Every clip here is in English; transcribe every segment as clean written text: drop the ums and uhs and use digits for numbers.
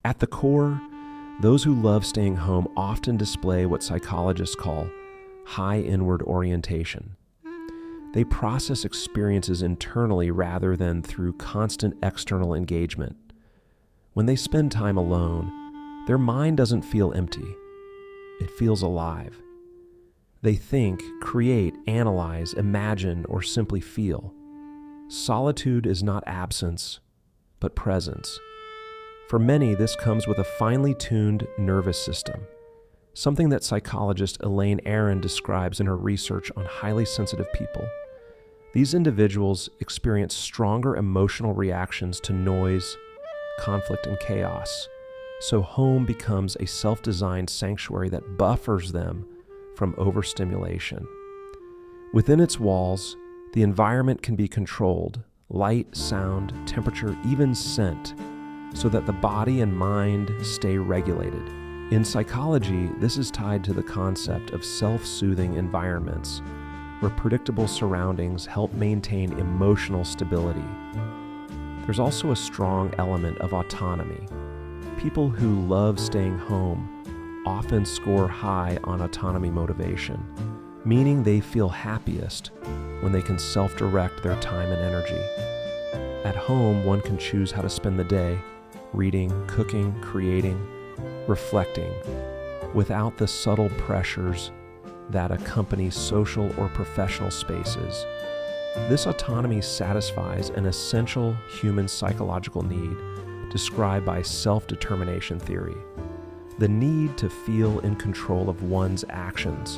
At the core, those who love staying home often display what psychologists call high inward orientation. They process experiences internally rather than through constant external engagement. When they spend time alone, their mind doesn't feel empty. It feels alive. They think, create, analyze, imagine, or simply feel. Solitude is not absence, but presence. For many, this comes with a finely tuned nervous system, something that psychologist Elaine Aron describes in her research on highly sensitive people. These individuals experience stronger emotional reactions to noise, conflict, and chaos, so home becomes a self-designed sanctuary that buffers them from overstimulation. Within its walls, the environment can be controlled, light, sound, temperature, even scent, so that the body and mind stay regulated. In psychology, this is tied to the concept of self-soothing environments, where predictable surroundings help maintain emotional stability. There's also a strong element of autonomy. People who love staying home often score high on autonomy motivation, meaning they feel happiest when they can self-direct their time and energy. At home, one can choose how to spend the day, reading, cooking, creating, reflecting, without the subtle pressures that accompany social or professional spaces. This autonomy satisfies an essential human psychological need described by self-determination theory, the need to feel in control of one's actions.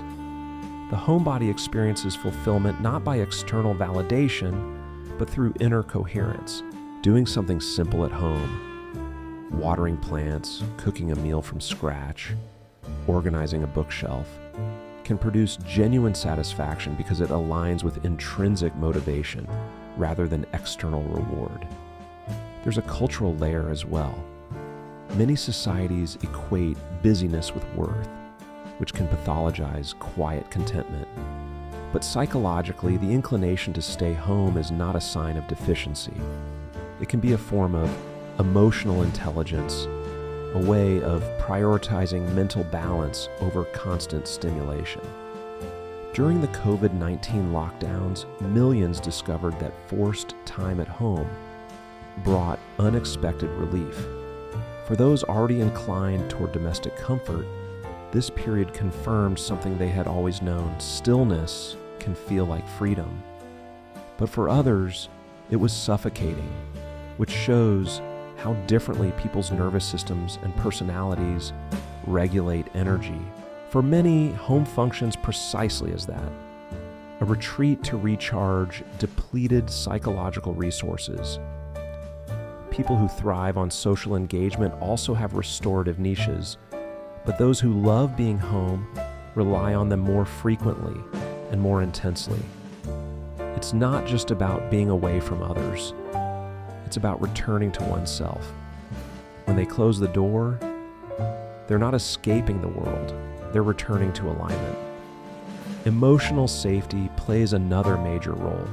The homebody experiences fulfillment not by external validation, but through inner coherence, doing something simple at home, watering plants, cooking a meal from scratch, organizing a bookshelf, can produce genuine satisfaction because it aligns with intrinsic motivation rather than external reward. There's a cultural layer as well. Many societies equate busyness with worth, which can pathologize quiet contentment. But psychologically, the inclination to stay home is not a sign of deficiency. It can be a form of emotional intelligence, a way of prioritizing mental balance over constant stimulation. During the COVID-19 lockdowns, millions discovered that forced time at home brought unexpected relief. For those already inclined toward domestic comfort, this period confirmed something they had always known: stillness can feel like freedom. But for others, it was suffocating, which shows how differently people's nervous systems and personalities regulate energy. For many, home functions precisely as that: a retreat to recharge depleted psychological resources. People who thrive on social engagement also have restorative niches, but those who love being home rely on them more frequently and more intensely. It's not just about being away from others. It's about returning to oneself. When they close the door, they're not escaping the world, they're returning to alignment. Emotional safety plays another major role.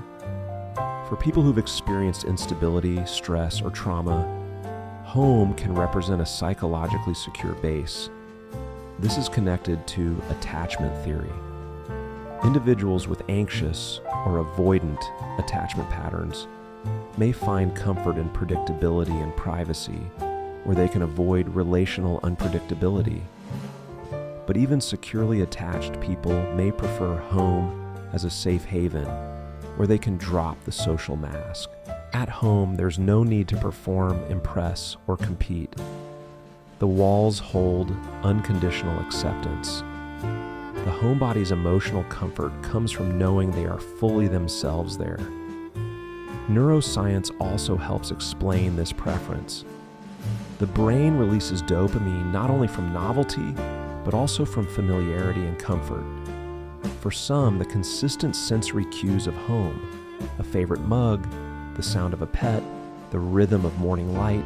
For people who've experienced instability, stress, or trauma, home can represent a psychologically secure base. This is connected to attachment theory. Individuals with anxious or avoidant attachment patterns may find comfort in predictability and privacy, where they can avoid relational unpredictability. But even securely attached people may prefer home as a safe haven, where they can drop the social mask. At home, there's no need to perform, impress, or compete. The walls hold unconditional acceptance. The homebody's emotional comfort comes from knowing they are fully themselves there. Neuroscience also helps explain this preference. The brain releases dopamine not only from novelty, but also from familiarity and comfort. For some, the consistent sensory cues of home, a favorite mug, the sound of a pet, the rhythm of morning light,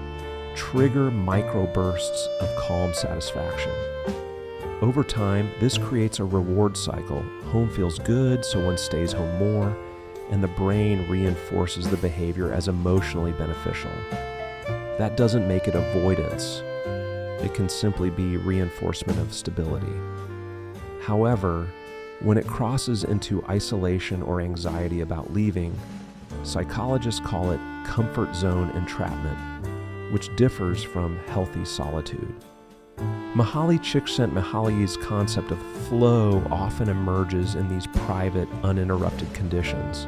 trigger microbursts of calm satisfaction. Over time, this creates a reward cycle. Home feels good, so one stays home more, and the brain reinforces the behavior as emotionally beneficial. That doesn't make it avoidance. It can simply be reinforcement of stability. However, when it crosses into isolation or anxiety about leaving, psychologists call it comfort zone entrapment, which differs from healthy solitude. Mihaly Csikszentmihalyi's concept of flow often emerges in these private, uninterrupted conditions.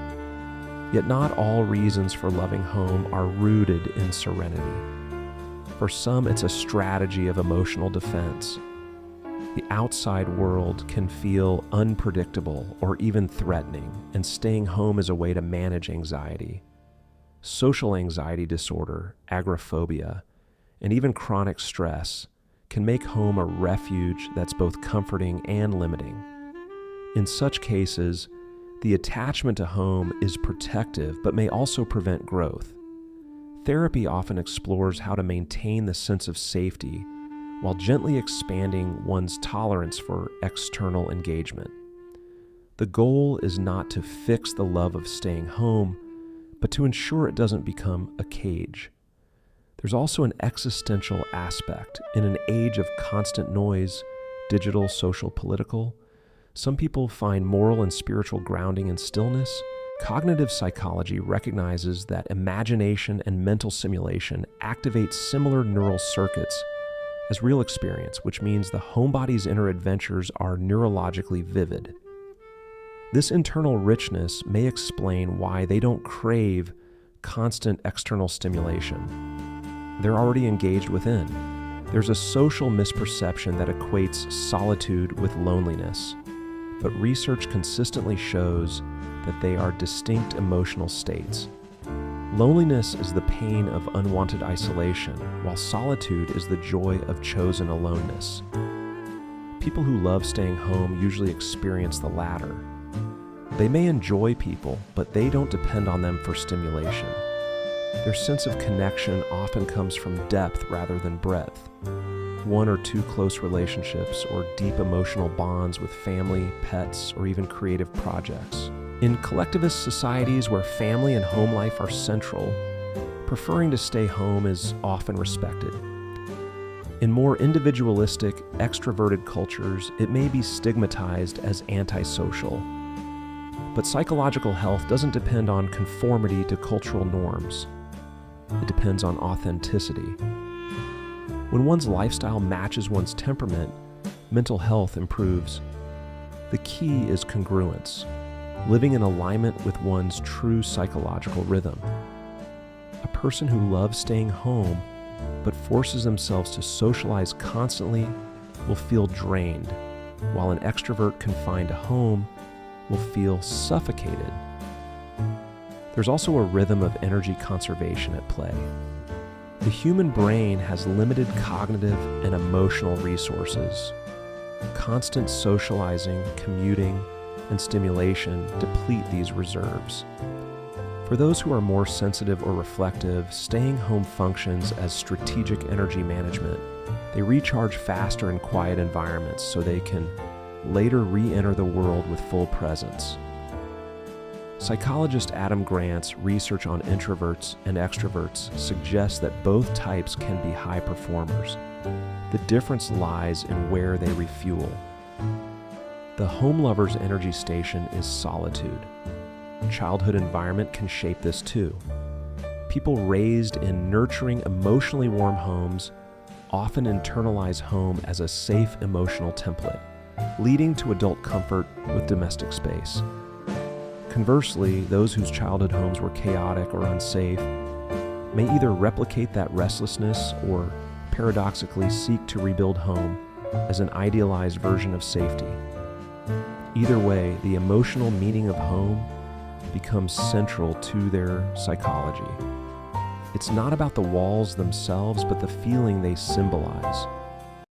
Yet not all reasons for loving home are rooted in serenity. For some, it's a strategy of emotional defense. The outside world can feel unpredictable or even threatening, and staying home is a way to manage anxiety. Social anxiety disorder, agoraphobia, and even chronic stress can make home a refuge that's both comforting and limiting. In such cases, the attachment to home is protective but may also prevent growth. Therapy often explores how to maintain the sense of safety while gently expanding one's tolerance for external engagement. The goal is not to fix the love of staying home, but to ensure it doesn't become a cage. There's also an existential aspect. In an age of constant noise, digital, social, political, some people find moral and spiritual grounding in stillness. Cognitive psychology recognizes that imagination and mental simulation activate similar neural circuits as real experience, which means the homebody's inner adventures are neurologically vivid. This internal richness may explain why they don't crave constant external stimulation. They're already engaged within. There's a social misperception that equates solitude with loneliness, but research consistently shows that they are distinct emotional states. Loneliness is the pain of unwanted isolation, while solitude is the joy of chosen aloneness. People who love staying home usually experience the latter. They may enjoy people, but they don't depend on them for stimulation. Their sense of connection often comes from depth rather than breadth. One or two close relationships or deep emotional bonds with family, pets, or even creative projects. In collectivist societies where family and home life are central, preferring to stay home is often respected. In more individualistic, extroverted cultures, it may be stigmatized as antisocial. But psychological health doesn't depend on conformity to cultural norms. It depends on authenticity. When one's lifestyle matches one's temperament, mental health improves. The key is congruence, living in alignment with one's true psychological rhythm. A person who loves staying home but forces themselves to socialize constantly will feel drained, while an extrovert confined to home will feel suffocated. There's also a rhythm of energy conservation at play. The human brain has limited cognitive and emotional resources. Constant socializing, commuting, and stimulation deplete these reserves. For those who are more sensitive or reflective, staying home functions as strategic energy management. They recharge faster in quiet environments so they can later re-enter the world with full presence. Psychologist Adam Grant's research on introverts and extroverts suggests that both types can be high performers. The difference lies in where they refuel. The home lover's energy station is solitude. Childhood environment can shape this too. People raised in nurturing, emotionally warm homes often internalize home as a safe emotional template, leading to adult comfort with domestic space. Conversely, those whose childhood homes were chaotic or unsafe may either replicate that restlessness or paradoxically seek to rebuild home as an idealized version of safety. Either way, the emotional meaning of home becomes central to their psychology. It's not about the walls themselves, but the feeling they symbolize.